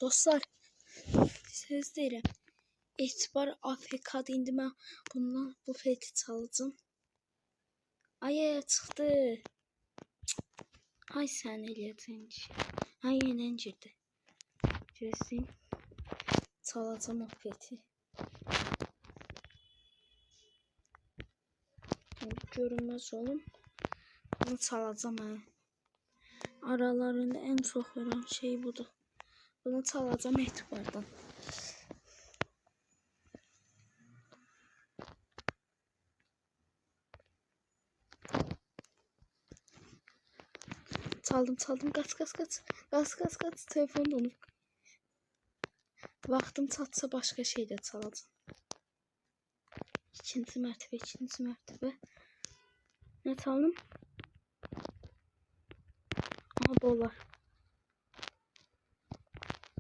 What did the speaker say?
Dostlar, söz deyirəm. Etibar AFK-dır. İndi mən bundan bu feti çalacağım. Ay çıxdı. Ay sən eləyəcəksən ki. Ay yenə girdi. Gözləyim. Çalacağım o feti. Görünməz olun. Bunu çalacağım ha. Aralarında en çok olan şey budur. Bunu çalacağım etibardan. Çaldım. Kaç. Telefon donub. Vaxtım çatsa başka şey de çalacağım. İkinci mərtəbə. Ne çaldım? Aha, dolar.